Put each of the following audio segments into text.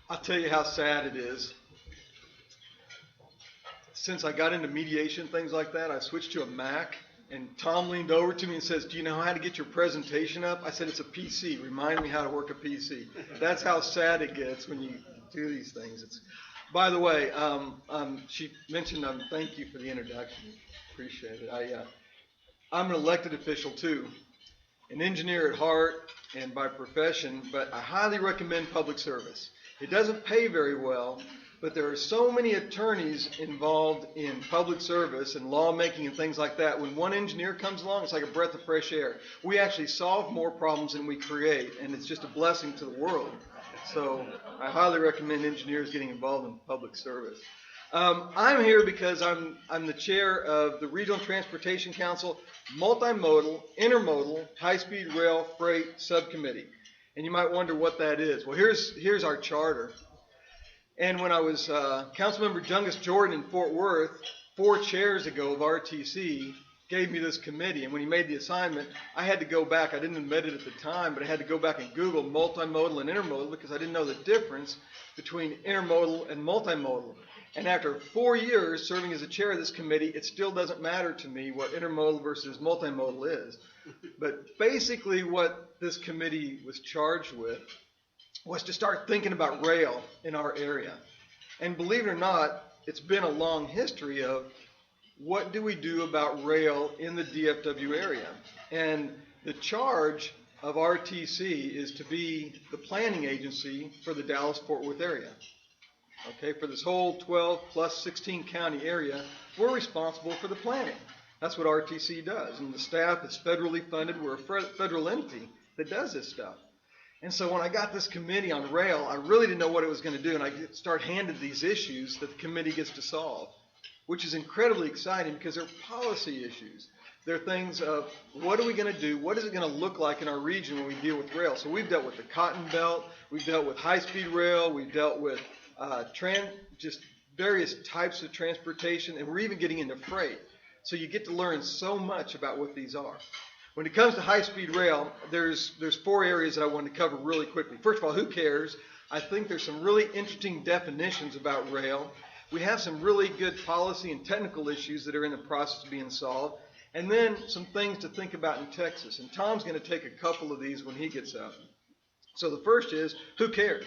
I'll tell you how sad it is. Since I got into mediation, things like that, I switched to a Mac, and Tom leaned over to me and says, "Do you know how to get your presentation up?" I said, "It's a PC. Remind me how to work a PC." That's how sad it gets when you do these things. By the way, she mentioned thank you for the introduction. Appreciate it. I'm an elected official too, an engineer at heart and by profession, but I highly recommend public service. It doesn't pay very well, but there are so many attorneys involved in public service and lawmaking and things like that. When one engineer comes along, it's like a breath of fresh air. We actually solve more problems than we create, and it's just a blessing to the world. So I highly recommend engineers getting involved in public service. I'm here because I'm the chair of the Regional Transportation Council Multimodal, Intermodal, High-Speed Rail Freight Subcommittee. And you might wonder what that is. Well, here's our charter. And when I was Councilmember Jungus Jordan in Fort Worth 4 chairs ago of RTC gave me this committee. And when he made the assignment, I had to go back. I didn't admit it at the time, but I had to go back and Google multimodal and intermodal because I didn't know the difference between intermodal and multimodal. And after 4 years serving as the chair of this committee, it still doesn't matter to me what intermodal versus multimodal is. But basically what this committee was charged with was to start thinking about rail in our area. And believe it or not, it's been a long history of what do we do about rail in the DFW area. And the charge of RTC is to be the planning agency for the Dallas-Fort Worth area. Okay, for this whole 12 plus 16 county area, we're responsible for the planning. That's what RTC does. And the staff is federally funded. We're a federal entity that does this stuff. And so when I got this committee on rail, I really didn't know what it was going to do. And I start handed these issues that the committee gets to solve, which is incredibly exciting because they're policy issues. They're things of what are we going to do? What is it going to look like in our region when we deal with rail? So we've dealt with the Cotton Belt. We've dealt with high-speed rail. We've dealt with just various types of transportation. And we're even getting into freight. So you get to learn so much about what these are. When it comes to high-speed rail, there's 4 areas that I want to cover really quickly. First of all, who cares? I think there's some really interesting definitions about rail. We have some really good policy and technical issues that are in the process of being solved. And then some things to think about in Texas. And Tom's going to take a couple of these when he gets up. So the first is, who cares?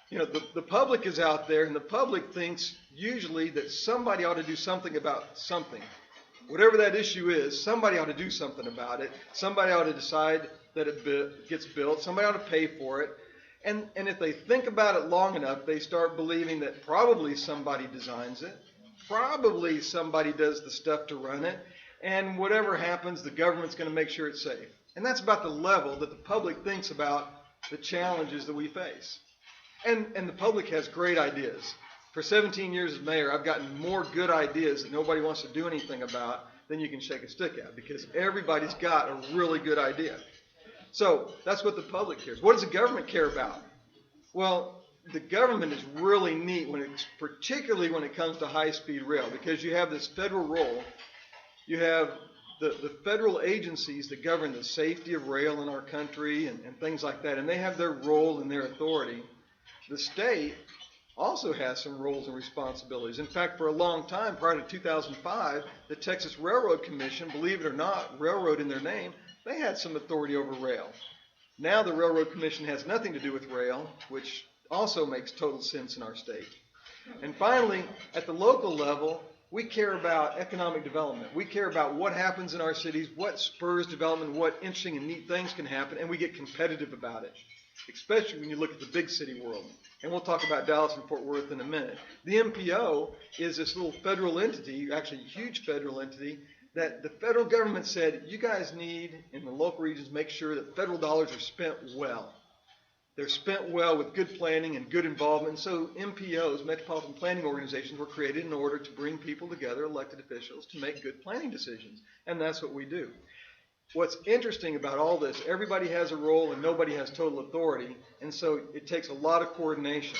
You know, the public is out there, and the public thinks usually that somebody ought to do something about something. Whatever that issue is, somebody ought to do something about it. Somebody ought to decide that it gets built. Somebody ought to pay for it. And if they think about it long enough, they start believing that probably somebody designs it. Probably somebody does the stuff to run it. And whatever happens, the government's going to make sure it's safe. And that's about the level that the public thinks about the challenges that we face. And the public has great ideas. For 17 years as mayor, I've gotten more good ideas that nobody wants to do anything about than you can shake a stick at because everybody's got a really good idea. So that's what the public cares. What does the government care about? Well, the government is really neat particularly when it comes to high-speed rail because you have this federal role. You have the federal agencies that govern the safety of rail in our country and things like that, and they have their role and their authority. The state also has some roles and responsibilities. In fact, for a long time, prior to 2005, the Texas Railroad Commission, believe it or not, railroad in their name, they had some authority over rail. Now the Railroad Commission has nothing to do with rail, which also makes total sense in our state. And finally, at the local level, we care about economic development. We care about what happens in our cities, what spurs development, what interesting and neat things can happen, and we get competitive about it, especially when you look at the big city world. And we'll talk about Dallas and Fort Worth in a minute. The MPO is this little federal entity, actually a huge federal entity, that the federal government said, you guys need, in the local regions, make sure that federal dollars are spent well. They're spent well with good planning and good involvement. So MPOs, Metropolitan Planning Organizations, were created in order to bring people together, elected officials, to make good planning decisions. And that's what we do. What's interesting about all this, everybody has a role and nobody has total authority, and so it takes a lot of coordination.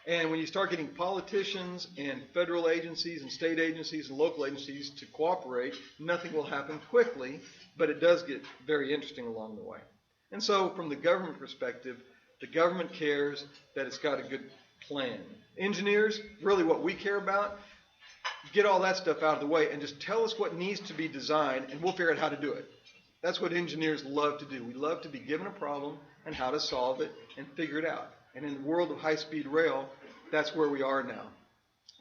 And when you start getting politicians and federal agencies and state agencies and local agencies to cooperate, nothing will happen quickly, but it does get very interesting along the way. And so from the government perspective, The government cares that it's got a good plan. Engineers, really what we care about, get all that stuff out of the way and just tell us what needs to be designed and we'll figure out how to do it. That's what engineers love to do. We love to be given a problem and how to solve it and figure it out. And in the world of high-speed rail, that's where we are now.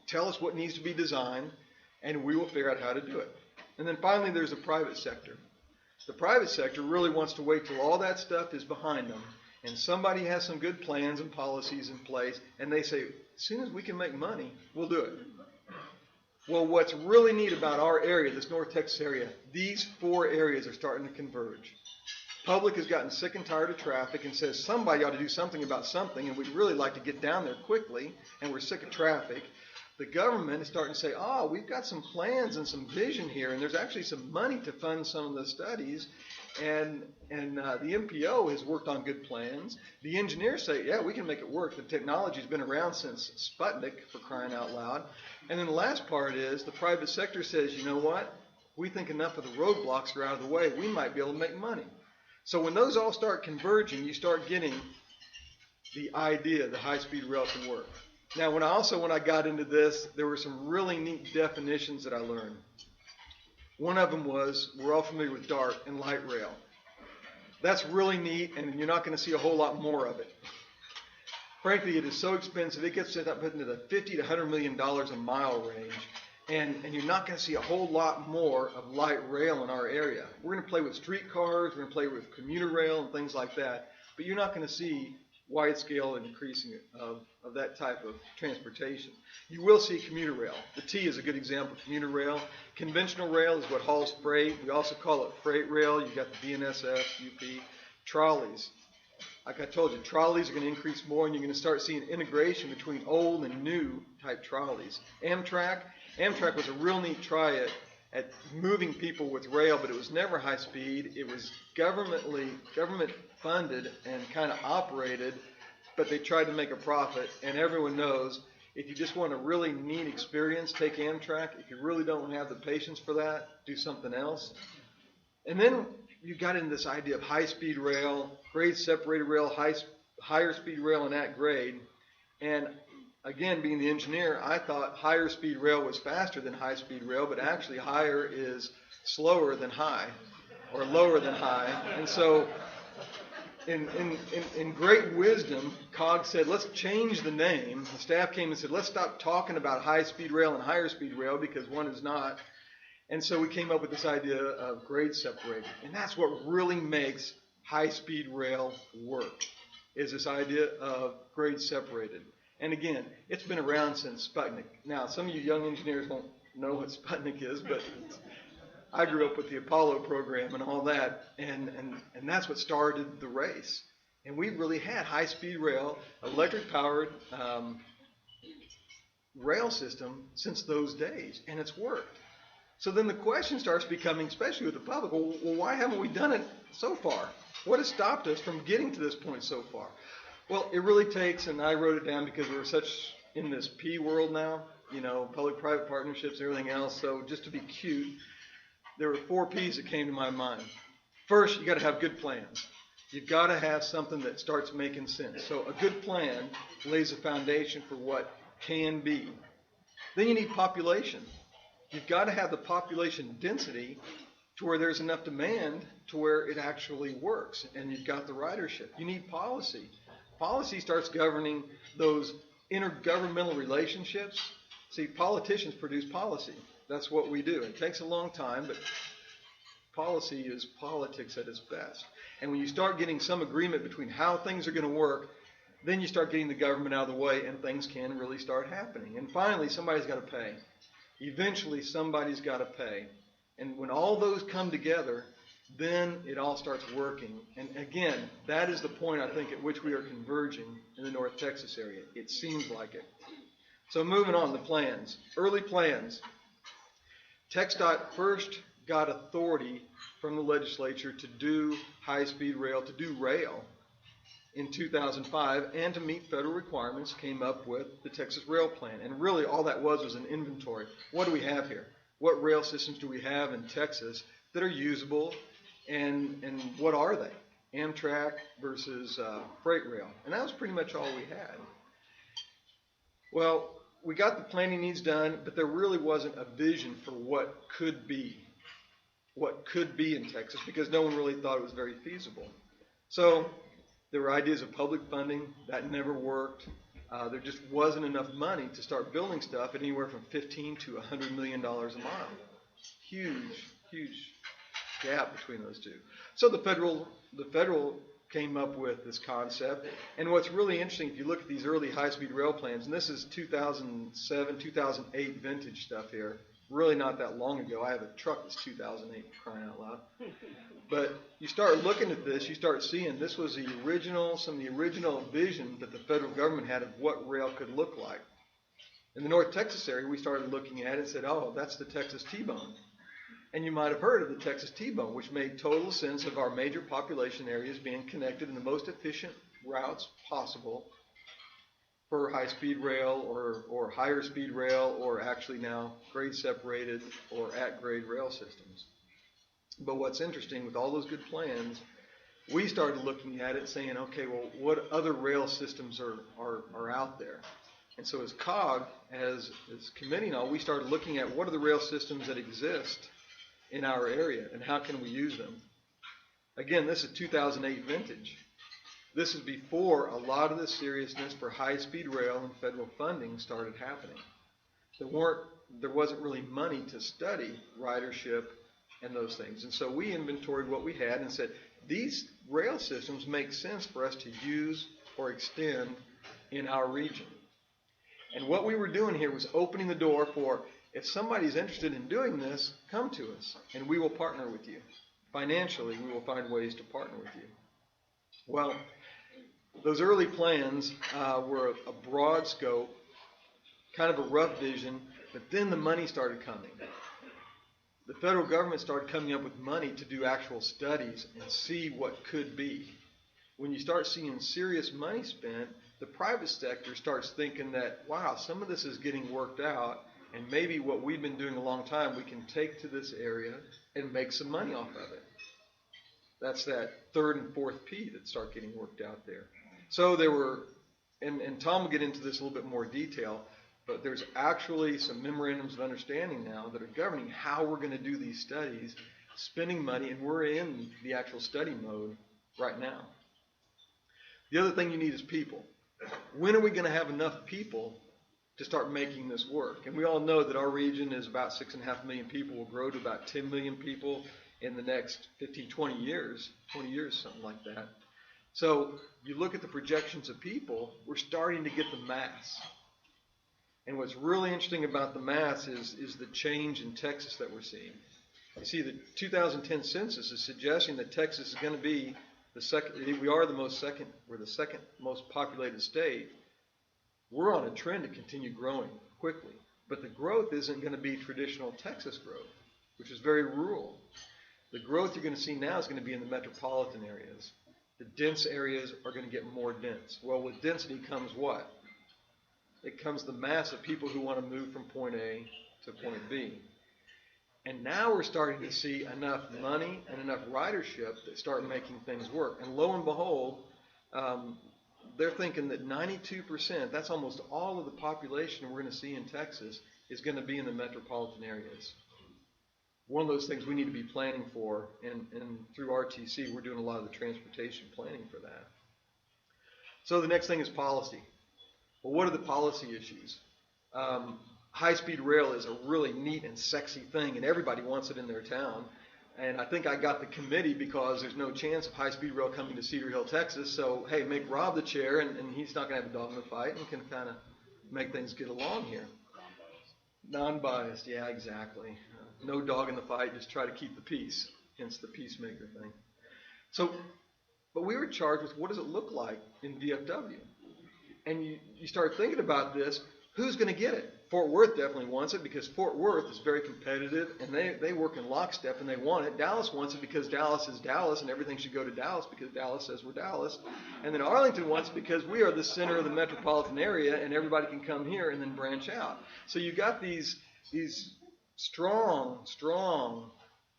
Tell us what needs to be designed and we will figure out how to do it. And then finally, there's the private sector. The private sector really wants to wait till all that stuff is behind them and somebody has some good plans and policies in place and they say, as soon as we can make money, we'll do it. Well, what's really neat about our area, this North Texas area, these 4 areas are starting to converge. Public has gotten sick and tired of traffic and says somebody ought to do something about something and we'd really like to get down there quickly and we're sick of traffic. The government is starting to say, oh, we've got some plans and some vision here and there's actually some money to fund some of the studies. And the MPO has worked on good plans. The engineers say, yeah, we can make it work. The technology's been around since Sputnik, for crying out loud. And then the last part is the private sector says, you know what? We think enough of the roadblocks are out of the way. We might be able to make money. So when those all start converging, you start getting the idea that high-speed rail can work. Now, when I got into this, there were some really neat definitions that I learned. One of them was, we're all familiar with DART and light rail. That's really neat, and you're not going to see a whole lot more of it. Frankly, it is so expensive, it gets up into the $50 to $100 million a mile range, and you're not going to see a whole lot more of light rail in our area. We're going to play with streetcars, we're going to play with commuter rail and things like that, but you're not going to see wide-scale increasing of that type of transportation. You will see commuter rail. The T is a good example of commuter rail. Conventional rail is what hauls freight. We also call it freight rail. You've got the BNSF, UP, trolleys. Like I told you, trolleys are going to increase more, and you're going to start seeing integration between old and new type trolleys. Amtrak was a real neat try at moving people with rail, but it was never high speed. It was government funded and kind of operated, but they tried to make a profit. And everyone knows if you just want a really neat experience, take Amtrak. If you really don't have the patience for that, do something else. And then you got into this idea of high-speed rail, grade-separated rail, higher speed rail, and at grade. And again, being the engineer, I thought higher speed rail was faster than high-speed rail, but actually higher is slower than high, or lower than high. And so in great wisdom, COG said, let's change the name. The staff came and said, let's stop talking about high-speed rail and higher speed rail because one is not. And so we came up with this idea of grade separated. And that's what really makes high-speed rail work, is this idea of grade separated. And again, it's been around since Sputnik. Now, some of you young engineers won't know what Sputnik is, but I grew up with the Apollo program and all that, and that's what started the race. And we've really had high-speed rail, electric-powered rail system since those days, and it's worked. So then the question starts becoming, especially with the public, well, why haven't we done it so far? What has stopped us from getting to this point so far? Well, it really takes, and I wrote it down because we're such in this P world now, you know, public-private partnerships and everything else. So just to be cute, there were 4 P's that came to my mind. First, you got to have good plans. You've got to have something that starts making sense. So a good plan lays a foundation for what can be. Then you need population. You've got to have the population density to where there's enough demand to where it actually works, and you've got the ridership. You need policy. Policy starts governing those intergovernmental relationships. See, politicians produce policy. That's what we do. It takes a long time, but policy is politics at its best. And when you start getting some agreement between how things are going to work, then you start getting the government out of the way, and things can really start happening. And finally, somebody's got to pay. Eventually, somebody's got to pay. And when all those come together, then it all starts working. And again, that is the point, I think, at which we are converging in the North Texas area. It seems like it. So moving on, the plans. Early plans. TxDOT first got authority from the legislature to do high-speed rail, to do rail in 2005, and to meet federal requirements, came up with the Texas Rail Plan. And really all that was an inventory. What do we have here? What rail systems do we have in Texas that are usable, and what are they? Amtrak versus freight rail. And that was pretty much all we had. Well, we got the planning needs done, but there really wasn't a vision for what could be in Texas, because no one really thought it was very feasible. So there were ideas of public funding. That never worked. There just wasn't enough money to start building stuff at anywhere from $15 to $100 million a mile. Huge gap between those two. So the federal came up with this concept. And what's really interesting, if you look at these early high-speed rail plans, and this is 2007, 2008 vintage stuff here, really not that long ago. I have a truck that's 2008, crying out loud. But you start looking at this, you start seeing this was some of the original vision that the federal government had of what rail could look like. In the North Texas area, we started looking at it and said, oh, that's the Texas T-bone. And you might have heard of the Texas T-bone, which made total sense of our major population areas being connected in the most efficient routes possible for high-speed rail or higher-speed rail, or actually now grade-separated or at-grade rail systems. But what's interesting, with all those good plans, we started looking at it saying, okay, well, what other rail systems are out there? And so as COG, as committee and all, we started looking at what are the rail systems that exist in our area, and how can we use them? Again, this is 2008 vintage. This is before a lot of the seriousness for high-speed rail and federal funding started happening. There wasn't really money to study ridership and those things. And so we inventoried what we had and said, these rail systems make sense for us to use or extend in our region. And what we were doing here was opening the door for, if somebody's interested in doing this, come to us, and we will partner with you. Financially, we will find ways to partner with you. Well, those early plans were a broad scope, kind of a rough vision, but then the money started coming. The federal government started coming up with money to do actual studies and see what could be. When you start seeing serious money spent, the private sector starts thinking that, wow, some of this is getting worked out, and maybe what we've been doing a long time, we can take to this area and make some money off of it. That's that third and fourth P that start getting worked out there. So there were, and Tom will get into this a little bit more detail, but there's actually some memorandums of understanding now that are governing how we're going to do these studies, spending money, and we're in the actual study mode right now. The other thing you need is people. When are we going to have enough people to start making this work? And we all know that our region is about 6.5 million people, will grow to about 10 million people in the next 15, 20 years, something like that. So you look at the projections of people, we're starting to get the mass. And what's really interesting about the mass is the change in Texas that we're seeing. You see, the 2010 census is suggesting that Texas is going to be the second, we're the second most populated state. We're on a trend to continue growing quickly. But the growth isn't going to be traditional Texas growth, which is very rural. The growth you're going to see now is going to be in the metropolitan areas. The dense areas are going to get more dense. Well, with density comes what? It comes the mass of people who want to move from point A to point B. And now we're starting to see enough money and enough ridership that start making things work. And lo and behold, they're thinking that 92%, that's almost all of the population we're going to see in Texas, is going to be in the metropolitan areas. One of those things we need to be planning for, and through RTC, we're doing a lot of the transportation planning for that. So the next thing is policy. Well, what are the policy issues? High-speed rail is a really neat and sexy thing, and everybody wants it in their town. And I think I got the committee because there's no chance of high-speed rail coming to Cedar Hill, Texas. So, hey, make Rob the chair, and he's not going to have a dog in the fight, and can kind of make things get along here. Non-biased, yeah, exactly. No dog in the fight, just try to keep the peace, hence the peacemaker thing. So, but we were charged with what does it look like in DFW? And you start thinking about this, who's going to get it? Fort Worth definitely wants it because Fort Worth is very competitive and they work in lockstep and they want it. Dallas wants it because Dallas is Dallas and everything should go to Dallas because Dallas says we're Dallas. And then Arlington wants it because we are the center of the metropolitan area and everybody can come here and then branch out. So you got these strong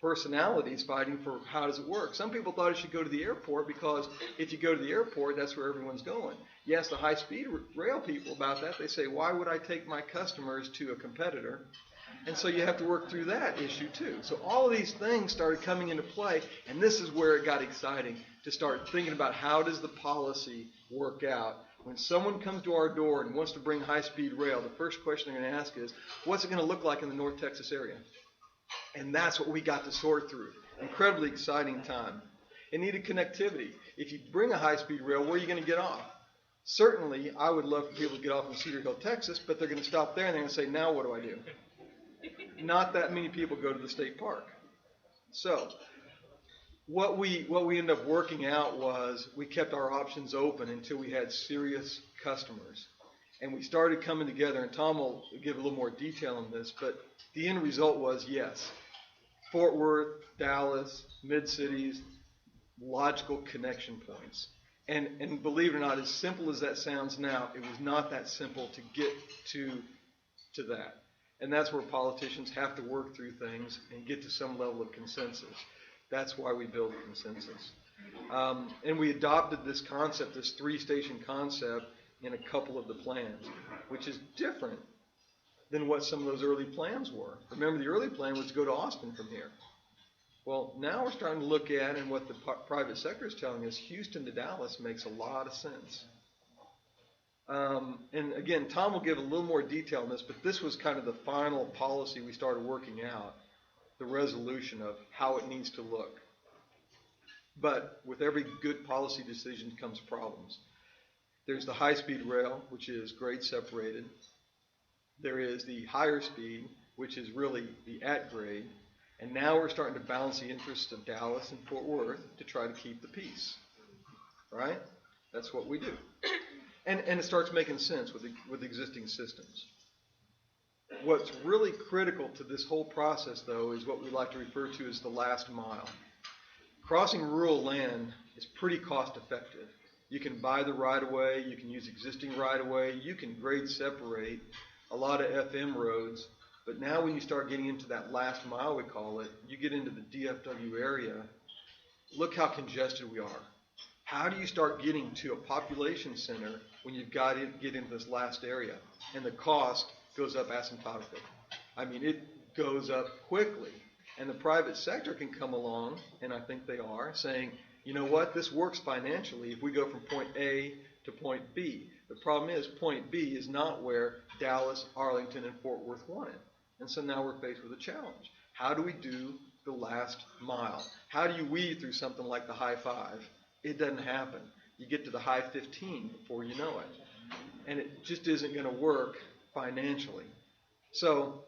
personalities fighting for how does it work. Some people thought it should go to the airport because if you go to the airport, that's where everyone's going. You ask the high-speed rail people about that, they say, why would I take my customers to a competitor? And so you have to work through that issue too. So all of these things started coming into play, and this is where it got exciting to start thinking about how does the policy work out. When someone comes to our door and wants to bring high-speed rail, the first question they're going to ask is, what's it going to look like in the North Texas area? And that's what we got to sort through. Incredibly exciting time. It needed connectivity. If you bring a high-speed rail, where are you going to get off? Certainly, I would love for people to get off in Cedar Hill, Texas, but they're going to stop there and they're going to say, now what do I do? Not that many people go to the state park. So what we ended up working out was we kept our options open until we had serious customers. And we started coming together, and Tom will give a little more detail on this, but the end result was yes. Fort Worth, Dallas, mid-cities, logical connection points. And believe it or not, as simple as that sounds now, it was not that simple to get to that. And that's where politicians have to work through things and get to some level of consensus. That's why we build consensus. And we adopted this concept, this three-station concept, in a couple of the plans, which is different than what some of those early plans were. Remember, the early plan was to go to Austin from here. Well, now we're starting to look at, and what the private sector is telling us, Houston to Dallas makes a lot of sense. And again, Tom will give a little more detail on this, but this was kind of the final policy we started working out, the resolution of how it needs to look. But with every good policy decision comes problems. There's the high-speed rail, which is grade separated. There is the higher speed, which is really the at grade. And now we're starting to balance the interests of Dallas and Fort Worth to try to keep the peace. Right? That's what we do. And it starts making sense with existing systems. What's really critical to this whole process, though, is what we like to refer to as the last mile. Crossing rural land is pretty cost-effective. You can buy the right-of-way, you can use existing right-of-way, you can grade separate a lot of FM roads, but now when you start getting into that last mile, we call it, you get into the DFW area, look how congested we are. How do you start getting to a population center when you've got to get into this last area? And the cost goes up asymptotically. I mean, it goes up quickly. And the private sector can come along, and I think they are, saying, you know what, this works financially if we go from point A to point B. The problem is point B is not where Dallas, Arlington, and Fort Worth want it. And so now we're faced with a challenge. How do we do the last mile? How do you weave through something like the high 5? It doesn't happen. You get to the high 15 before you know it. And it just isn't going to work financially. So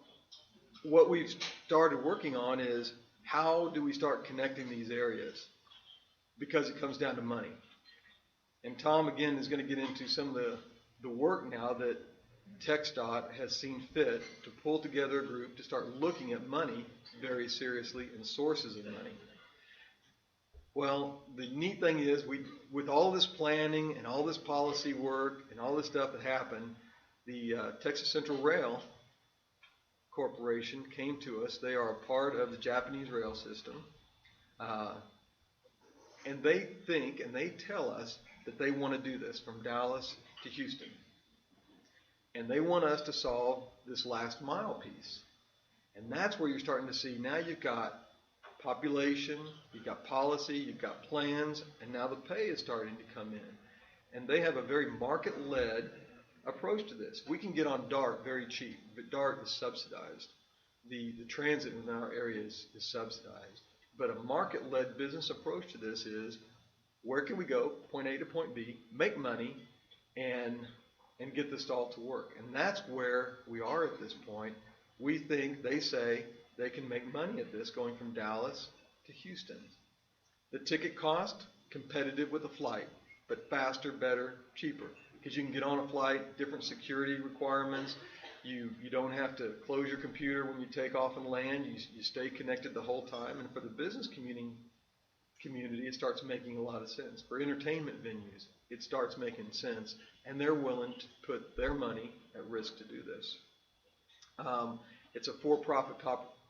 what we've started working on is how do we start connecting these areas? Because it comes down to money. And Tom, again, is going to get into some of the work now that TxDOT has seen fit to pull together a group to start looking at money very seriously and sources of money. Well, the neat thing is, with all this planning and all this policy work and all this stuff that happened, the Texas Central Rail Corporation came to us. They are a part of the Japanese rail system. And they think and they tell us that they want to do this from Dallas to Houston. And they want us to solve this last mile piece. And that's where you're starting to see now you've got population, you've got policy, you've got plans, and now the pay is starting to come in. And they have a very market-led approach to this. We can get on DART very cheap, but DART is subsidized. The transit in our area is subsidized. But a market-led business approach to this is, where can we go, point A to point B, make money, and get this all to work? And that's where we are at this point. We think, they say, they can make money at this going from Dallas to Houston. The ticket cost, competitive with a flight, but faster, better, cheaper. Because you can get on a flight, different security requirements. You don't have to close your computer when you take off and land. You stay connected the whole time. And for the business community, it starts making a lot of sense. For entertainment venues, it starts making sense. And they're willing to put their money at risk to do this. It's a for-profit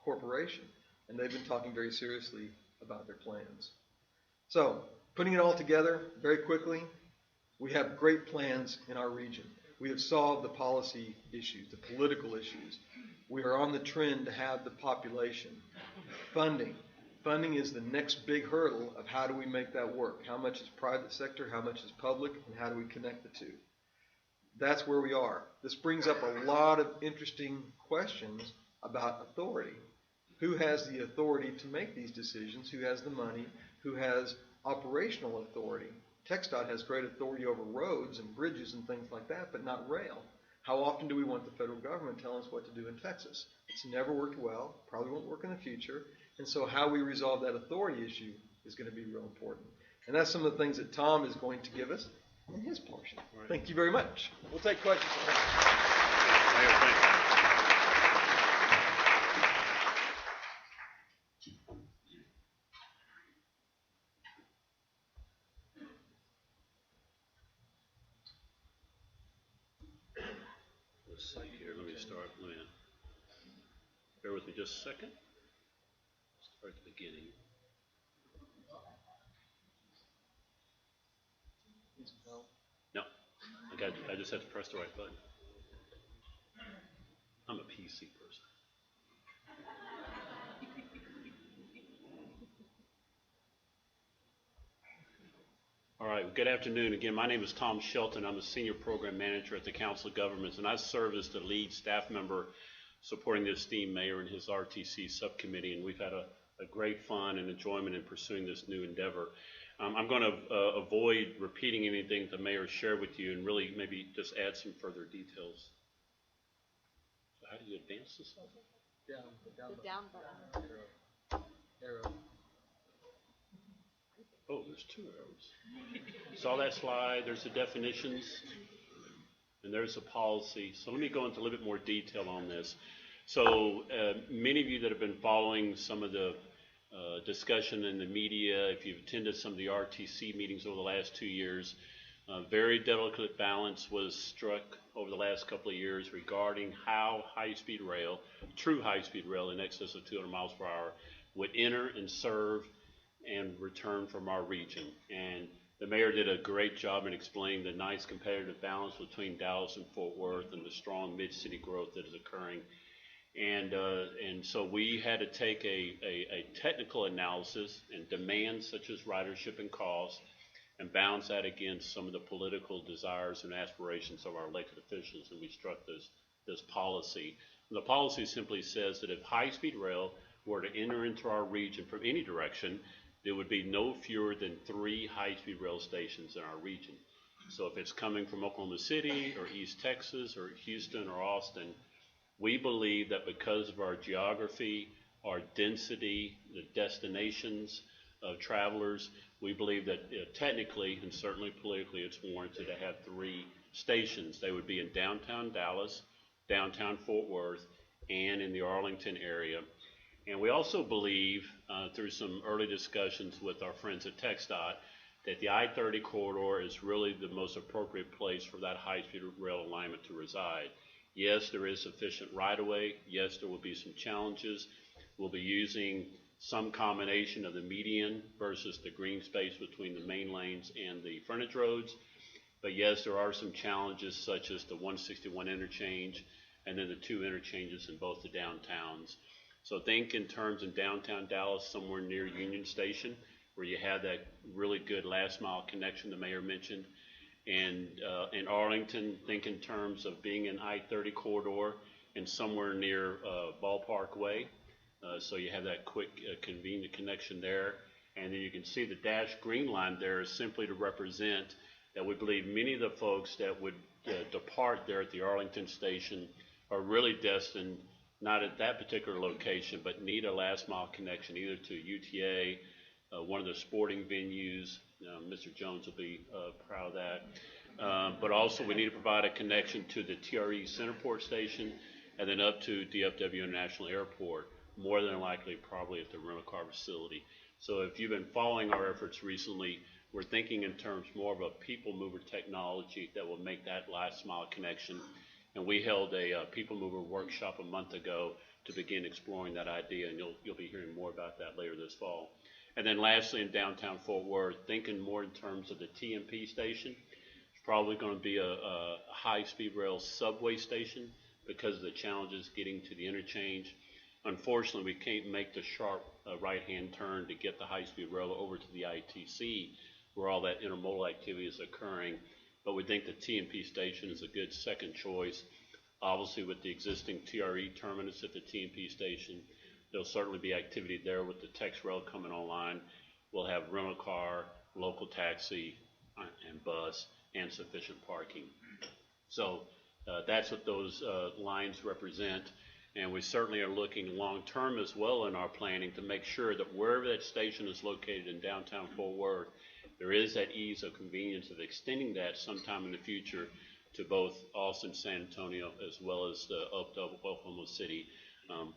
corporation. and they've been talking very seriously about their plans. So, putting it all together very quickly, we have great plans in our region. We have solved the policy issues, the political issues. We are on the trend to have the population. Funding. Funding is the next big hurdle of how do we make that work. How much is private sector, how much is public, and how do we connect the two? That's where we are. This brings up a lot of interesting questions about authority. Who has the authority to make these decisions? Who has the money? Who has operational authority? TxDOT has great authority over roads and bridges and things like that, but not rail. How often do we want the federal government telling us what to do in Texas? It's never worked well, probably won't work in the future, and so how we resolve that authority issue is going to be real important. And that's some of the things that Tom is going to give us in his portion. Right. Thank you very much. We'll take questions. Mayor, thank you. Let's see here. Let me start. Bear with me just a second. Start at the beginning. No, I just have to press the right button. I'm a PC person. All right, good afternoon. Again, my name is Tom Shelton. I'm a senior program manager at the Council of Governments, and I serve as the lead staff member supporting the esteemed mayor and his RTC subcommittee, and we've had a great fun and enjoyment in pursuing this new endeavor. I'm going to avoid repeating anything the mayor shared with you and really maybe just add some further details. So how do you advance this? Down button. Arrow. Oh, there's two arrows. Saw that slide. There's the definitions, and there's the policy. So let me go into a little bit more detail on this. So many of you that have been following some of the discussion in the media, if you've attended some of the RTC meetings over the last 2 years, very delicate balance was struck over the last couple of years regarding how high-speed rail, true high-speed rail in excess of 200 miles per hour, would enter and serve and return from our region. And the mayor did a great job in explaining the nice competitive balance between Dallas and Fort Worth and the strong mid-city growth that is occurring. And so we had to take a technical analysis and demands such as ridership and cost and balance that against some of the political desires and aspirations of our elected officials, and we struck this policy. And the policy simply says that if high-speed rail were to enter into our region from any direction, there would be no fewer than 3 high-speed rail stations in our region. So if it's coming from Oklahoma City or East Texas or Houston or Austin, we believe that because of our geography, our density, the destinations of travelers, we believe that technically and certainly politically it's warranted to have 3 stations. They would be in downtown Dallas, downtown Fort Worth, and in the Arlington area. And we also believe, through some early discussions with our friends at TxDOT, that the I-30 corridor is really the most appropriate place for that high-speed rail alignment to reside. Yes, there is sufficient right-of-way. Yes, there will be some challenges. We'll be using some combination of the median versus the green space between the main lanes and the frontage roads. But yes, there are some challenges such as the 161 interchange and then the 2 interchanges in both the downtowns. So think in terms in downtown Dallas, somewhere near Union Station, where you have that really good last mile connection the mayor mentioned. And in Arlington, think in terms of being in I-30 corridor and somewhere near Ballpark Way. So you have that quick, convenient connection there. And then you can see the dashed green line there is simply to represent that we believe many of the folks that would depart there at the Arlington station are really destined not at that particular location, but need a last mile connection either to UTA, one of the sporting venues. Mr. Jones will be proud of that. But also we need to provide a connection to the TRE Centerport station and then up to DFW International Airport, more than likely probably at the rental car facility. So if you've been following our efforts recently, we're thinking in terms more of a people mover technology that will make that last mile connection. And we held a people mover workshop a month ago to begin exploring that idea, and you'll be hearing more about that later this fall. And then lastly, in downtown Fort Worth, thinking more in terms of the TMP station. It's probably going to be a high-speed rail subway station because of the challenges getting to the interchange. Unfortunately, we can't make the sharp right-hand turn to get the high-speed rail over to the ITC where all that intermodal activity is occurring, but we think the TMP station is a good second choice. Obviously, with the existing TRE terminus at the TMP station, there'll certainly be activity there with the Tex Rail coming online. We'll have rental car, local taxi, and bus, and sufficient parking. So that's what those lines represent. And we certainly are looking long-term as well in our planning to make sure that wherever that station is located in downtown Fort Worth, there is that ease of convenience of extending that sometime in the future to both Austin, San Antonio, as well as the up to Oklahoma City,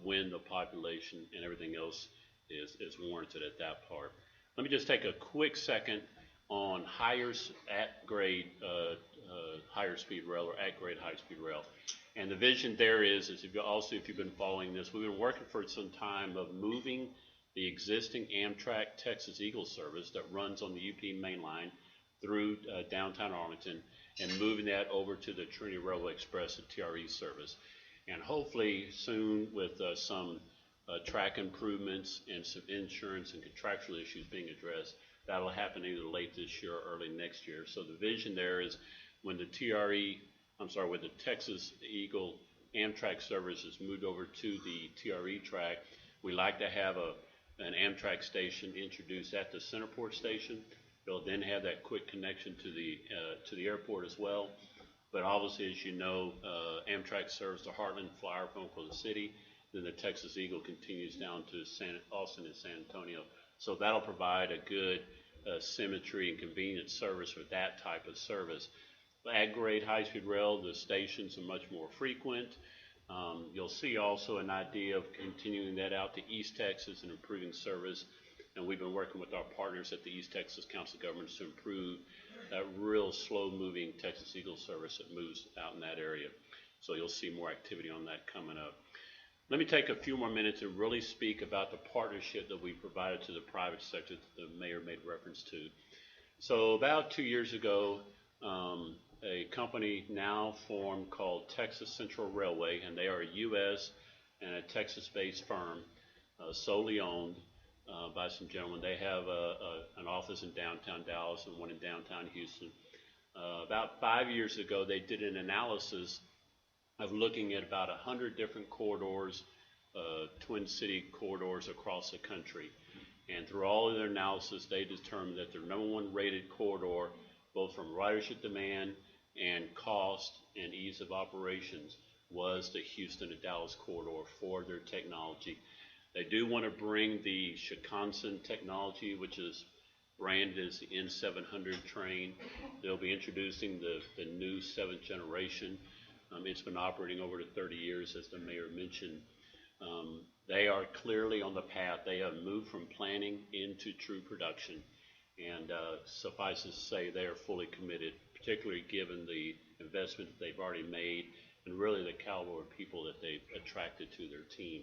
when the population and everything else is warranted at that part. Let me just take a quick second on at-grade higher speed rail or at-grade high-speed rail. And the vision there is if you've been following this, we've been working for some time of moving the existing Amtrak Texas Eagle service that runs on the UP main line through downtown Arlington and moving that over to the Trinity Railway Express and TRE service. And hopefully soon with some track improvements and some insurance and contractual issues being addressed, that'll happen either late this year or early next year. So the vision there is when the when the Texas Eagle Amtrak service is moved over to the TRE track, we like to have an Amtrak station introduced at the Centerport station. They'll then have that quick connection to the airport as well. But obviously, as you know, Amtrak serves the Heartland Flyer from Oklahoma City. Then the Texas Eagle continues down to Austin and San Antonio. So that'll provide a good symmetry and convenient service for that type of service. At-grade high-speed rail, the stations are much more frequent. You'll see also an idea of continuing that out to East Texas and improving service. And we've been working with our partners at the East Texas Council of Governments to improve that real slow-moving Texas Eagle service that moves out in that area. So you'll see more activity on that coming up. Let me take a few more minutes and really speak about the partnership that we provided to the private sector that the mayor made reference to. So about 2 years ago, a company now formed called Texas Central Railway, and they are a U.S. and a Texas-based firm, solely owned by some gentlemen. They have an office in downtown Dallas and one in downtown Houston. About 5 years ago, they did an analysis of looking at about 100 different corridors, twin city corridors across the country. And through all of their analysis, they determined that their #1 rated corridor, both from ridership demand and cost and ease of operations, was the Houston to Dallas corridor for their technology. They do want to bring the Shinkansen technology, which is branded as the N700 train. They'll be introducing the new 7th generation. It's been operating over to 30 years, as the mayor mentioned. They are clearly on the path. They have moved from planning into true production. And suffice to say, they are fully committed, particularly given the investment that they've already made and really the caliber of people that they've attracted to their team.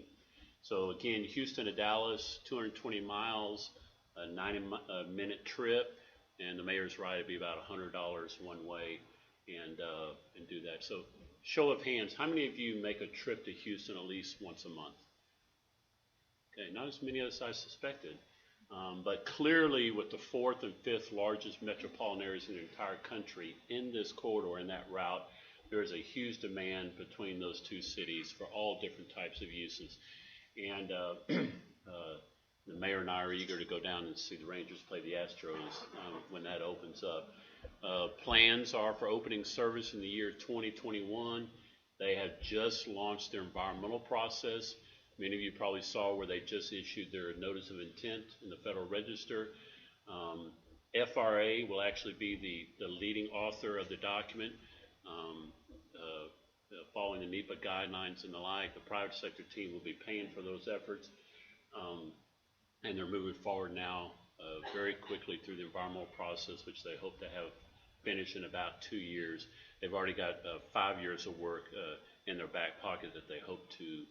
So again, Houston to Dallas, 220 miles, a 90-minute trip, and the mayor's right, it'd be about $100 one way, and do that. So show of hands, how many of you make a trip to Houston at least once a month? Okay, not as many as I suspected. But clearly, with the 4th and 5th largest metropolitan areas in the entire country in this corridor, in that route, there is a huge demand between those two cities for all different types of uses. And the mayor and I are eager to go down and see the Rangers play the Astros when that opens up. Plans are for opening service in the year 2021. They have just launched their environmental process. Many of you probably saw where they just issued their notice of intent in the Federal Register. FRA will actually be the leading author of the document, following the NEPA guidelines and the like. The private sector team will be paying for those efforts, and they're moving forward now very quickly through the environmental process, which they hope to have finished in about 2 years. They've already got 5 years of work in their back pocket that they hope to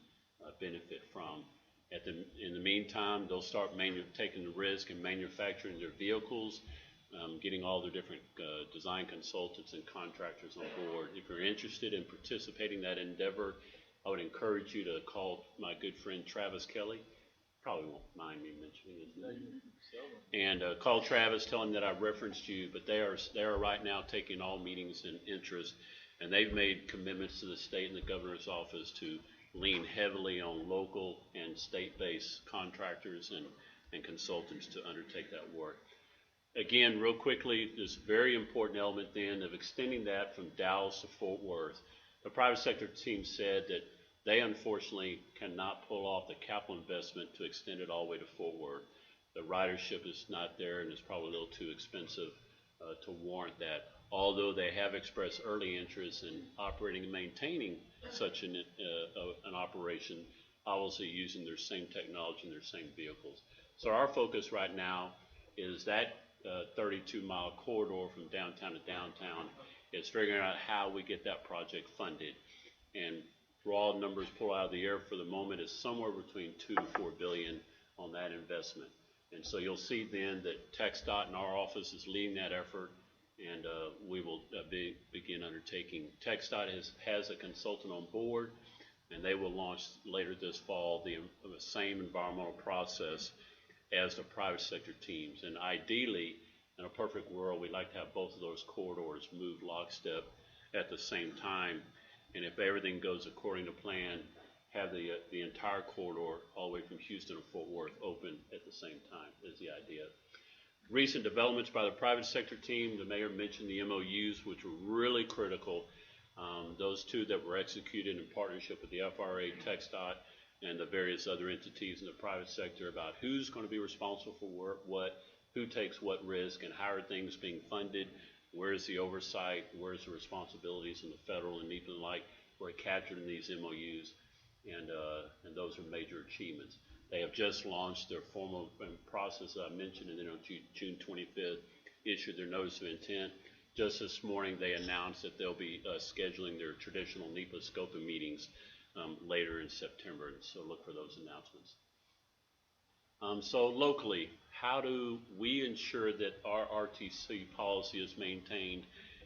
benefit from. In the meantime, they'll start taking the risk and manufacturing their vehicles, getting all their different design consultants and contractors on board. If you're interested in participating in that endeavor, I would encourage you to call my good friend Travis Kelly. Probably won't mind me mentioning his name. And call Travis, tell him that I referenced you, but they are right now taking all meetings and interest, and they've made commitments to the state and the governor's office to lean heavily on local and state-based contractors and consultants to undertake that work. Again, real quickly, this very important element then of extending that from Dallas to Fort Worth. The private sector team said that they unfortunately cannot pull off the capital investment to extend it all the way to Fort Worth. The ridership is not there, and it's probably a little too expensive to warrant that. Although they have expressed early interest in operating and maintaining such an operation, obviously using their same technology and their same vehicles. So our focus right now is that 32-mile corridor from downtown to downtown is figuring out how we get that project funded. And raw numbers pulled out of the air for the moment is somewhere between $2 to $4 billion on that investment. And so you'll see then that TxDOT in our office is leading that effort, and we will begin undertaking. TxDOT has a consultant on board, and they will launch later this fall the same environmental process as the private sector teams. And ideally, in a perfect world, we'd like to have both of those corridors move lockstep at the same time. And if everything goes according to plan, have the entire corridor all the way from Houston to Fort Worth open at the same time is the idea. Recent developments by the private sector team, the mayor mentioned the MOUs, which were really critical. Those two that were executed in partnership with the FRA, TxDOT, and the various other entities in the private sector about who's going to be responsible for what, who takes what risk, and how are things being funded, where's the oversight, where's the responsibilities in the federal and NEPA and the like, were captured in these MOUs, and those are major achievements. They have just launched their formal process that I mentioned, and then on June 25th issued their notice of intent. Just this morning they announced that they'll be scheduling their traditional NEPA scoping meetings later in September, and so look for those announcements. So locally, how do we ensure that our RTC policy is maintained,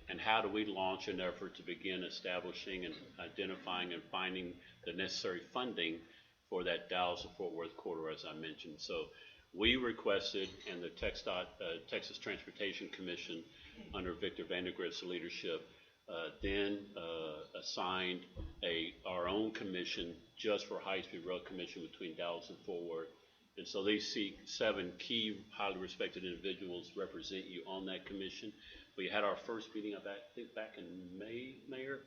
and how do we launch an effort to begin establishing and identifying and finding the necessary funding for that Dallas to Fort Worth corridor, as I mentioned? So we requested, and the TxDOT, Texas Transportation Commission, under Victor Vandergrift's leadership, then assigned our own commission just for high-speed rail commission between Dallas and Fort Worth. And so they seek 7 key, highly respected individuals represent you on that commission. We had our first meeting, I think, back in May, Mayor,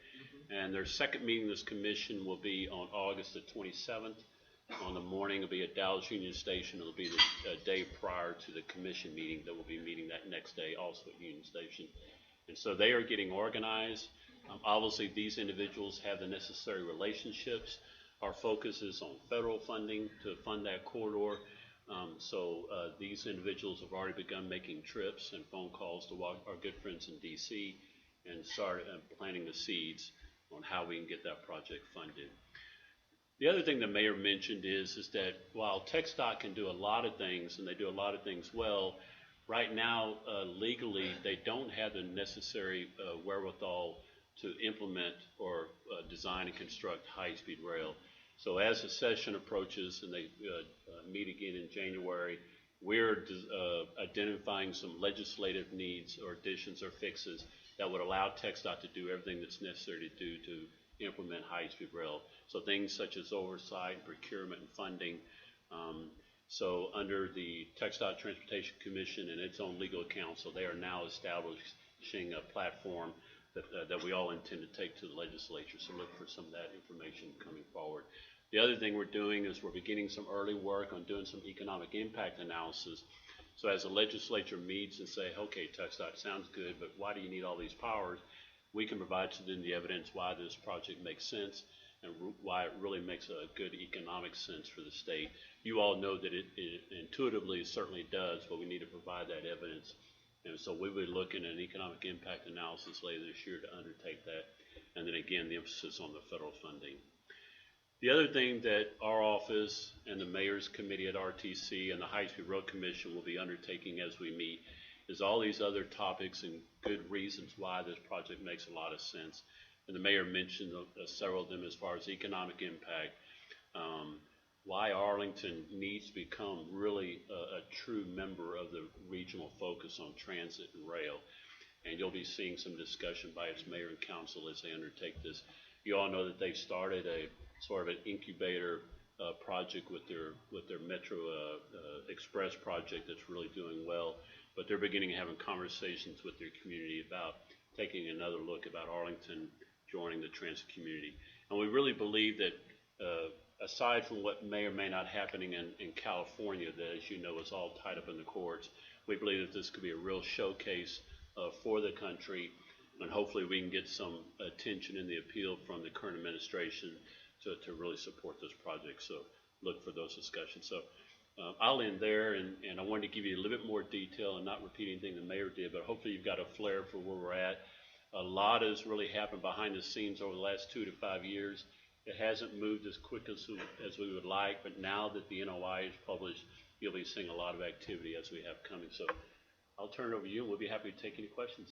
and their second meeting of this commission will be on August the 27th. On the morning, it'll be at Dallas Union Station. It'll be the day prior to the commission meeting that we'll be meeting that next day, also at Union Station. And so they are getting organized. Obviously, these individuals have the necessary relationships. Our focus is on federal funding to fund that corridor. So these individuals have already begun making trips and phone calls to our good friends in D.C. and start planting the seeds on how we can get that project funded. The other thing the mayor mentioned is that while TxDOT can do a lot of things, and they do a lot of things well, right now legally they don't have the necessary wherewithal to implement or design and construct high-speed rail. So as the session approaches and they meet again in January, we're identifying some legislative needs or additions or fixes that would allow TxDOT to do everything that's necessary to do to implement high-speed rail. So things such as oversight, procurement, and funding. So under the TxDOT Transportation Commission and its own legal counsel, they are now establishing a platform that we all intend to take to the legislature. So look for some of that information coming forward. The other thing we're doing is we're beginning some early work on doing some economic impact analysis. So as the legislature meets and say, okay, TxDOT sounds good, but why do you need all these powers? We can provide to them the evidence why this project makes sense and why it really makes a good economic sense for the state. You all know that it intuitively certainly does, but we need to provide that evidence. And so we will be looking at an economic impact analysis later this year to undertake that. And then again, the emphasis on the federal funding. The other thing that our office and the mayor's committee at RTC and the High-Speed Road Commission will be undertaking as we meet is all these other topics and good reasons why this project makes a lot of sense. And the mayor mentioned several of them as far as economic impact, why Arlington needs to become really a true member of the regional focus on transit and rail. And you'll be seeing some discussion by its mayor and council as they undertake this. You all know that they've started a sort of an incubator project with their Metro Express project that's really doing well. But they're beginning having conversations with their community about taking another look about Arlington joining the transit community. And we really believe that aside from what may or may not happening in California, that as you know is all tied up in the courts, we believe that this could be a real showcase for the country, and hopefully we can get some attention in the appeal from the current administration to really support this project. So look for those discussions. So I'll end there, and I wanted to give you a little bit more detail and not repeat anything the mayor did, but hopefully you've got a flair for where we're at. A lot has really happened behind the scenes over the last 2 to 5 years. It hasn't moved as quick as we would like, but now that the NOI is published, you'll be seeing a lot of activity as we have coming. So I'll turn it over to you, and we'll be happy to take any questions.